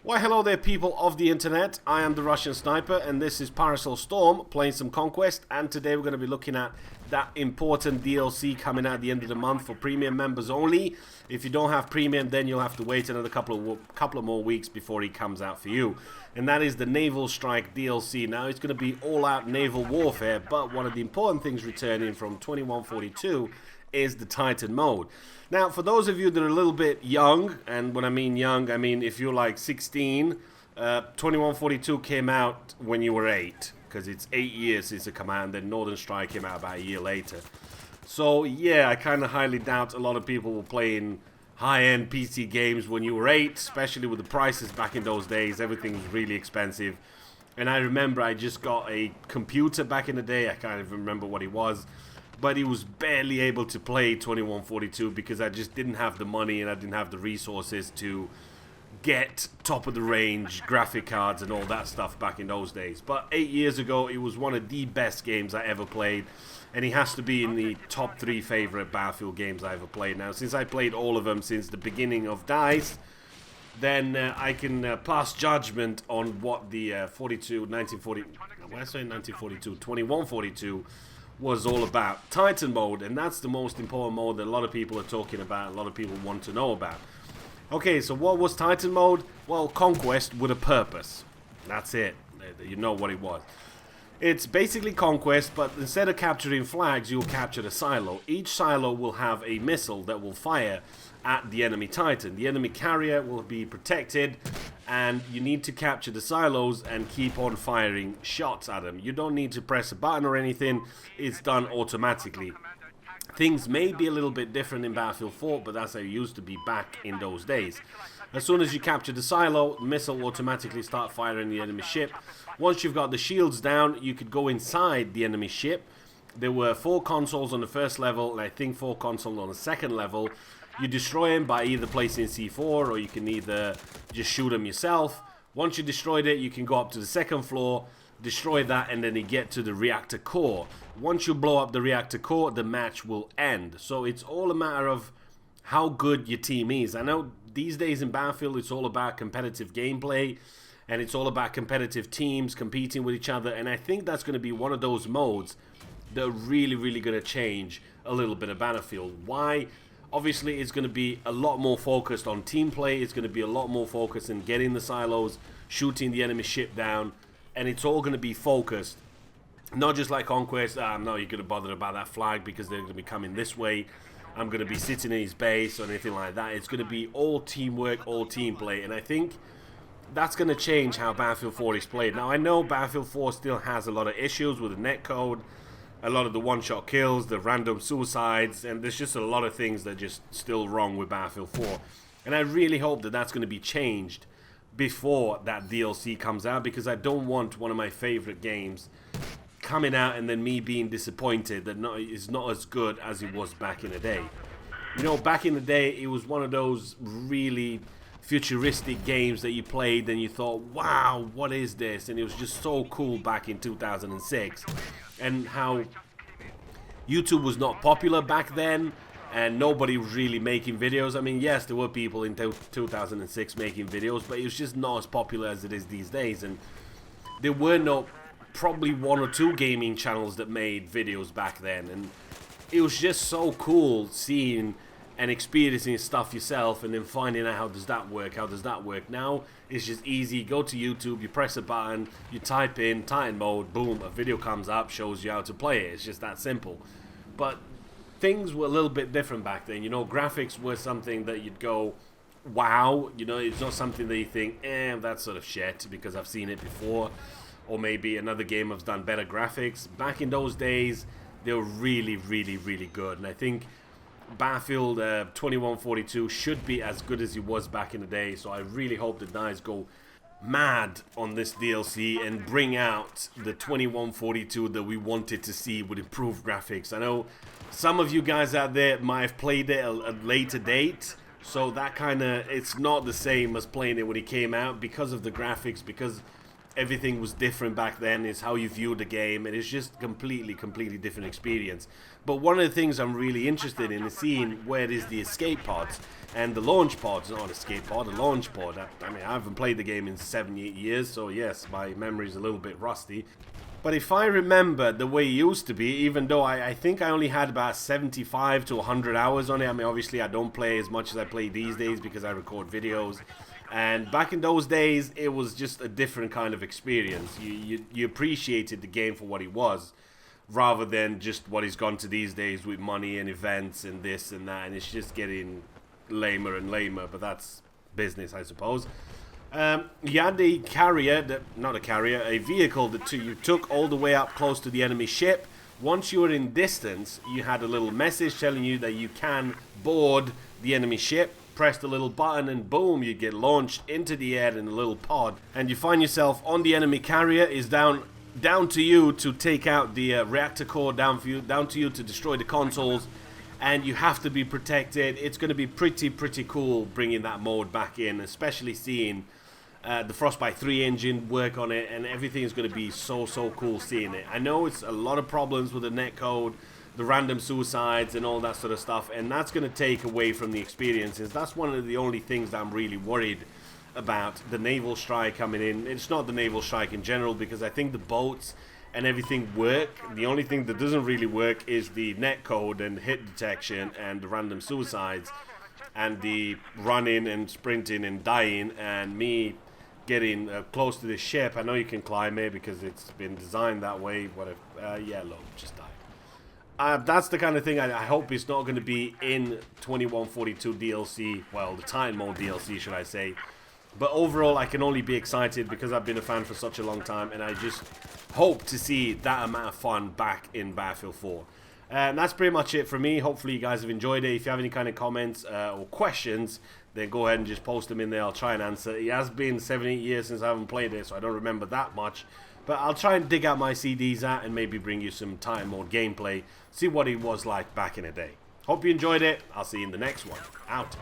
Well, hello there, people of the internet. I am the Russian Sniper, and this is Parasol Storm playing some Conquest. And today we're going to be looking at that important DLC coming out at the end of the month for premium members only. If you don't have premium, then you'll have to wait another couple of more weeks before he comes out for you. And that is the Naval Strike DLC. Now, it's going to be all-out naval warfare, but one of the important things returning from 2142 is the Titan mode. Now, for those of you that are a little bit young, and when I mean young, I mean if you're like 16, 2142 came out when you were 8, because it's 8 years since it came out, and then Northern Strike came out about a year later. So, yeah, I kind of highly doubt a lot of people were playing high-end PC games when you were 8, especially with the prices back in those days. Everything was really expensive. And I remember I just got a computer back in the day. I can't even remember what it was. But he was barely able to play 2142 because I just didn't have the money and I didn't have the resources to get top-of-the-range graphic cards and all that stuff back in those days. But 8 years ago, it was one of the best games I ever played, and he has to be in the top 3 favorite Battlefield games I ever played. Now, since I played all of them since the beginning of DICE, then I can pass judgment on what the 2142 was all about. Titan mode, and that's the most important mode that a lot of people are talking about, a lot of people want to know about. Okay, so what was Titan mode? Well, Conquest with a purpose. That's it. You know what it was. It's basically Conquest, but instead of capturing flags, you'll capture a silo. Each silo will have a missile that will fire at the enemy Titan. The enemy carrier will be protected, and you need to capture the silos and keep on firing shots at them. You don't need to press a button or anything. It's done automatically. Things may be a little bit different in Battlefield 4, but that's how it used to be back in those days. As soon as you capture the silo, the missile will automatically start firing the enemy ship. Once you've got the shields down, you could go inside the enemy ship. There were 4 consoles on the first level, and I think 4 consoles on the second level. You destroy them by either placing C4, or you can either just shoot them yourself. Once you destroyed it, you can go up to the second floor, destroy that, and then you get to the reactor core. Once you blow up the reactor core, the match will end. So it's all a matter of how good your team is. I know these days in Battlefield, it's all about competitive gameplay, and it's all about competitive teams competing with each other, and I think that's going to be one of those modes that are really going to change a little bit of Battlefield. Why? Obviously, it's going to be a lot more focused on team play. It's going to be a lot more focused in getting the silos, shooting the enemy ship down, and it's all going to be focused. Not just like Conquest, I'm not going to bother about that flag because they're going to be coming this way. I'm going to be sitting in his base or anything like that. It's going to be all teamwork, all team play, and I think that's going to change how Battlefield 4 is played. Now, I know Battlefield 4 still has a lot of issues with the netcode, a lot of the one-shot kills, the random suicides, and there's just a lot of things that are just still wrong with Battlefield 4. And I really hope that that's going to be changed before that DLC comes out, because I don't want one of my favorite games coming out and then me being disappointed that it's not as good as it was back in the day. You know, back in the day, it was one of those really futuristic games that you played and you thought, wow, what is this? And it was just so cool back in 2006. And how YouTube was not popular back then, and nobody was really making videos. I mean, yes, there were people in 2006 making videos, but it was just not as popular as it is these days. And there were probably 1 or 2 gaming channels that made videos back then, and it was just so cool seeing and experiencing stuff yourself and then finding out how does that work. Now it's just easy. Go to YouTube, you press a button, you type in Titan mode, boom, a video comes up, shows you how to play it. It's just that simple. But things were a little bit different back then. You know, graphics were something that you'd go, wow. You know, it's not something that you think, that's sort of shit because I've seen it before, or maybe another game has done better graphics. Back in those days, they were really good, and I think Battlefield 2142 should be as good as it was back in the day. So I really hope that DICE go mad on this DLC and bring out the 2142 that we wanted to see with improved graphics. I know some of you guys out there might have played it at a later date, so that it's not the same as playing it when it came out because of the graphics, because everything was different back then. It's how you viewed the game, and it's just completely different experience. But one of the things I'm really interested in is seeing where is the escape pods and the launch pods. Not escape pod, a launch pod. I mean, I haven't played the game in 7-8 years, so yes, my memory's a little bit rusty. But if I remember the way it used to be, even though I think I only had about 75 to 100 hours on it. I mean, obviously I don't play as much as I play these days because I record videos. And back in those days, it was just a different kind of experience. You appreciated the game for what it was, rather than just what it's gone to these days with money and events and this and that. And it's just getting lamer and lamer, but that's business, I suppose. You had a carrier, not a carrier, a vehicle that you took all the way up close to the enemy ship. Once you were in distance, you had a little message telling you that you can board the enemy ship. Press the little button and boom, you get launched into the air in a little pod. And you find yourself on the enemy carrier. Is down to you to take out the reactor core, down to you to destroy the consoles. And you have to be protected. It's going to be pretty cool bringing that mode back in, especially seeing the Frostbite 3 engine work on it, and everything is going to be so cool seeing it. I know it's a lot of problems with the netcode, the random suicides and all that sort of stuff, and that's going to take away from the experiences. That's one of the only things that I'm really worried about, the naval strike coming in. It's not the naval strike in general, because I think the boats and everything work. The only thing that doesn't really work is the netcode and hit detection and the random suicides and the running and sprinting and dying and me getting close to the ship. I know you can climb it because it's been designed that way. Yeah, look, just die. That's the kind of thing I hope it's not going to be in 2142 DLC. Well, the Titan Mode DLC, should I say. But overall, I can only be excited because I've been a fan for such a long time, and I just hope to see that amount of fun back in Battlefield 4. And that's pretty much it for me. Hopefully you guys have enjoyed it. If you have any kind of comments or questions, then go ahead and just post them in there. I'll try and answer. It has been 7-8 years since I haven't played it, so I don't remember that much. But I'll try and dig out my CDs out and maybe bring you some Titan Mode gameplay. See what it was like back in the day. Hope you enjoyed it. I'll see you in the next one. Out.